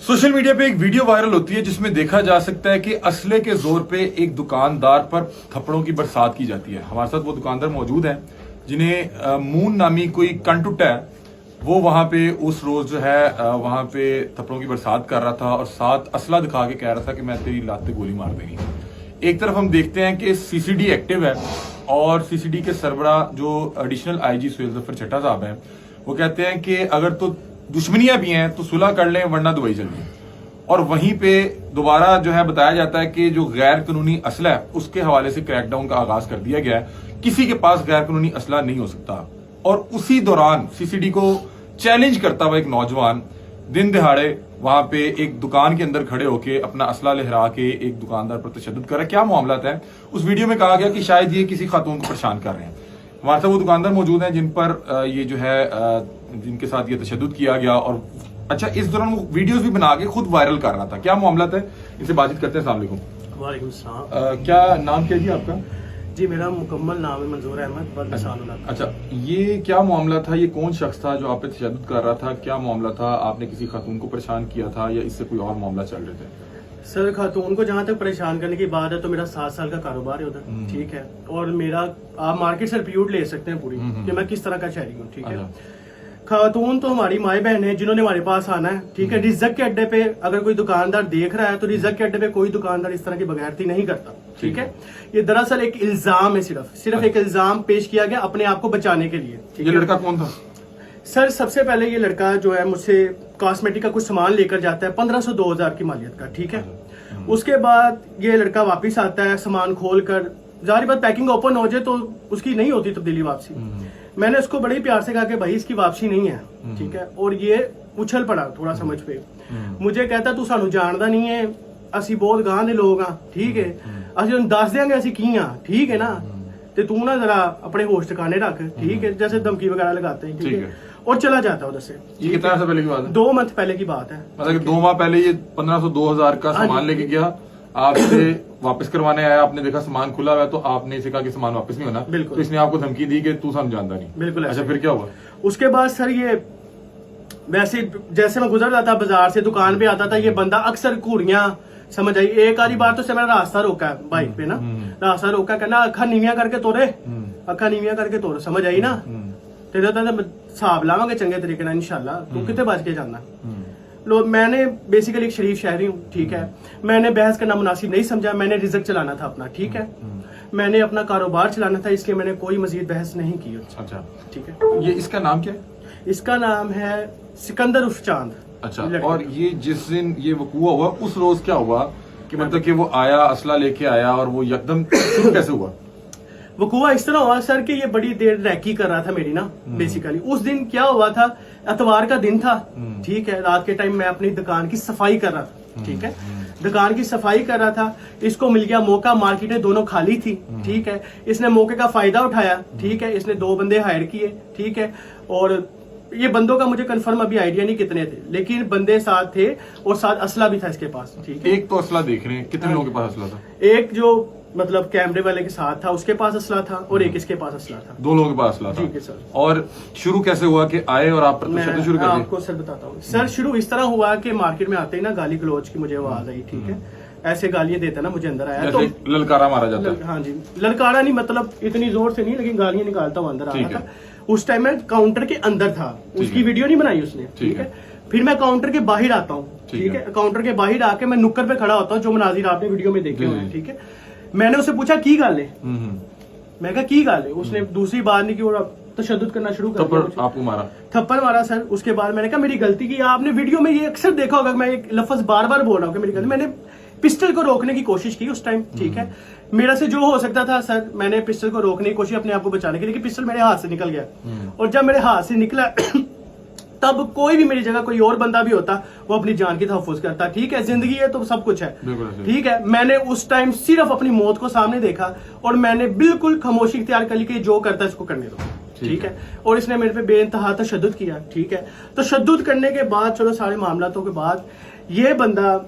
Social media पे एक video viral होती है जिसमें देखा जा सकता है कि असले के जोर पे एक दुकानदार पर थप्पड़ों की बरसात की जाती है। हमारे साथ वो दुकानदार मौजूद हैं जिन्हें मून नामी कोई कंटुटा है, वो वहां पे उस रोज जो है वहां पे थप्पड़ों की बरसात कर रहा था और साथ असला दिखा के कह रहा था कि मैं तेरी लात पे गोली मार देंगी। एक तरफ हम देखते हैं कि सीसीडी एक्टिव है और सीसीडी के सरबरा जो एडिशनल आईजी सुहेल जफर चड्ढा साहब हैं वो कहते हैं कि अगर तो दुश्मनियां भी हैं तो सुलह कर लें वरना दुबई चलिए। और वहीं पे दोबारा जो है बताया जाता है कि जो गैर कानूनी असला है उसके हवाले से क्रैकडाउन का आगाज कर दिया गया है, किसी के पास गैर कानूनी असला नहीं हो सकता। और उसी दौरान सीसीडी को चैलेंज करता हुआ एक नौजवान दिन दिहाड़े वहां पे एक दुकान के अंदर खड़े होके अपना असला लहरा के एक दुकानदार पर तशद्दुद कर रहा है। क्या मामला है? उस वीडियो में कहा गया कि शायद ये किसी खातून को परेशान कर रहे हैं। हमारे साथ वो दुकानदार मौजूद हैं जिन पर ये जो है जिनके साथ ये तशद्दुद किया गया। और अच्छा, इस दौरान वो वीडियोस भी बना के खुद वायरल कर रहा था। क्या मामला है? इनसे बातचीत करते हैं। अस्सलाम वालेकुम। वालेकुम सलाम। क्या नाम क्या जी आपका? जी मेरा मुकम्मल नाम है मंजूर अहमद। अच्छा, ये क्या मामला था? ये कौन शख्स था जो आप पे तशद्दुद कर रहा था? क्या मामला था? आपने किसी खातून को परेशान किया था या इससे कोई और मामला चल रहे थे? सर, खातून को जहाँ तक परेशान करने की बात है तो मेरा 7 साल का कारोबार है उधर, ठीक है। और मेरा आप मार्केट से रिप्यूट ले सकते हैं पूरी कि मैं किस तरह का शहरी हूँ, ठीक है। खातून तो हमारी माई बहन है जिन्होंने हमारे पास आना है, ठीक है। रिज़्क के अड्डे पे अगर कोई दुकानदार देख रहा है तो रिज़्क के अड्डे पे कोई दुकानदार इस तरह की बगैरती नहीं करता, ठीक है। ये दरअसल एक इल्जाम है, सिर्फ एक इल्जाम पेश किया गया अपने आप को बचाने के लिए। ये लड़का कौन था? सर, सबसे पहले ये लड़का जो है मुझसे कॉस्मेटिक का कुछ सामान लेकर जाता है 1500-2000 की मालियत का, ठीक है। उसके बाद ये लड़का वापस आता है सामान खोल कर, जारी बात पैकिंग ओपन हो जाए तो उसकी नहीं होती तब्दीली वापसी। मैंने उसको बड़े प्यार से कहा कि भाई इसकी वापसी नहीं है, ठीक है। और ये उछल पड़ा थोड़ा समझ पे। मुझे कहता तू सानू जानदा नहीं है, असी बहुत गांव दे लोग हाँ, ठीक है। असि दस देंगे असी की हाँ, ठीक है ना। ते तू ना जरा अपने होश ठिकाने रख, ठीक है। जैसे धमकी वगैरह लगाते हैं, ठीक है। और चला जाता है उधर से। ये कितना अर्सा पहले की बात है? 2 मंथ पहले की बात है। मतलब 2 माह पहले ये 1500-2000 का सामान लेके गया, आपसे वापस करवाने आया। आपने देखा सामान खुला हुआ है तो आपने इसे कहा कि सामान वापस नहीं होना, बिल्कुल। तो इसने आपको धमकी दी कि तू सानू जानता नहीं। बिल्कुल। अच्छा, फिर क्या हुआ? उसके बाद सर ये वैसे जैसे मैं गुजर रहा था बाजार से, दुकान पे आता था ये बंदा, अक्सर घूरियां समझ आई। एक आधी बार तो से मैंने रास्ता रोका बाइक पे ना, रास्ता रोका, कहना अखा नीवियां करके तोरे, अखा नीवियां करके तोरे, समझ आई ना। तेरे तो हिसाब लावांगे चंगे तरीके ना इंशाल्लाह, तू कितने बच के जाना। लो, मैंने बेसिकली एक शरीफ शहरी हूँ, ठीक है। मैंने बहस करना मुनासिब नहीं समझा, मैंने रिज़्क चलाना था अपना, ठीक है। मैंने अपना कारोबार चलाना था, इसलिए मैंने कोई मजीद बहस नहीं की। अच्छा, ठीक है। ये इसका नाम क्या है? इसका नाम है सिकंदर उर्फ चांद। अच्छा, और ये जिस दिन ये वकूआ हुआ उस रोज क्या हुआ कि मतलब कि वो आया, असला लेके आया और वो एकदम शुरू कैसे हुआ? वकूआ इस तरह हुआ सर कि ये बड़ी देर रैकी कर रहा था मेरी ना। बेसिकली उस दिन क्या हुआ था, इतवार का दिन था, ठीक है। रात के टाइम मैं अपनी दुकान की सफाई कर रहा था, ठीक है। दुकान की सफाई कर रहा था, इसको मिल गया मौका, मार्केटें दोनों खाली थी, ठीक है। इसने मौके का फायदा उठाया, ठीक है। इसने 2 बंदे हायर किए, ठीक है। और ये बंदों का मुझे कंफर्म अभी आइडिया नहीं कितने थे, लेकिन बंदे साथ थे और साथ असला भी था इसके पास, ठीक है। एक तो असला देख रहे हैं, कितने लोगों के पास असला था? एक जो मतलब कैमरे वाले के साथ था उसके पास असला था और एक इसके पास असला था। 2 लोगों के पास असला था, ठीक है सर। और शुरू कैसे हुआ कि आए और आप तशद्दुद शुरू कर दिया? आपको सर बताता हूँ सर। शुरू इस तरह हुआ कि मार्केट में आते ही ना गाली गलौज की मुझे आवाज आई, ठीक है। ऐसे गालियां देता ना, मुझे अंदर आया तो ललकारा मारा जाता है। हाँ जी, ललकारा नहीं, मतलब इतनी जोर से नहीं, लेकिन गालियां निकालता हुआ अंदर आ रहा था। उस टाइम मैं काउंटर के अंदर था, उसकी वीडियो नहीं बनाई उसने, ठीक है। फिर मैं काउंटर के बाहर आता हूँ, ठीक है। काउंटर के बाहर आके मैं नुक्कड़ पे खड़ा होता हूँ, जो मनाजिर आपने वीडियो में देखे हुए हैं, ठीक है। मैंने उससे पूछा की गाल है, मैं कहा की गाल है। उसने दूसरी बार नहीं की और तशद्दुद करना शुरू कर दिया। आपको मारा? थप्पड़ मारा सर। उसके बाद मैंने कहा मेरी गलती की। आपने वीडियो में ये अक्सर देखा होगा, मैं एक लफ्ज बार बार बोल रहा हूँ कि मेरी गलती। मैंने पिस्टल को रोकने की कोशिश की उस टाइम, ठीक है। मेरा से जो हो सकता था सर, मैंने पिस्टल को रोकने की कोशिश अपने आप को बचाने की, लेकिन पिस्टल मेरे हाथ से निकल गया। और जब मेरे हाथ से निकला तब कोई भी मेरी जगह कोई और बंदा भी होता वो अपनी जान की तहफ़्फ़ुज़ करता, ठीक है। जिंदगी है तो सब कुछ है, ठीक है। मैंने उस टाइम सिर्फ अपनी मौत को सामने देखा और मैंने बिल्कुल खामोशी इख्तियार कर ली कि जो करता है इसको करने दो, ठीक है। और इसने मेरे पे बेइंतहा तशद्दुद किया, ठीक है। तशद्दुद करने के बाद, चलो सारे मामलातों के बाद, ये बंदा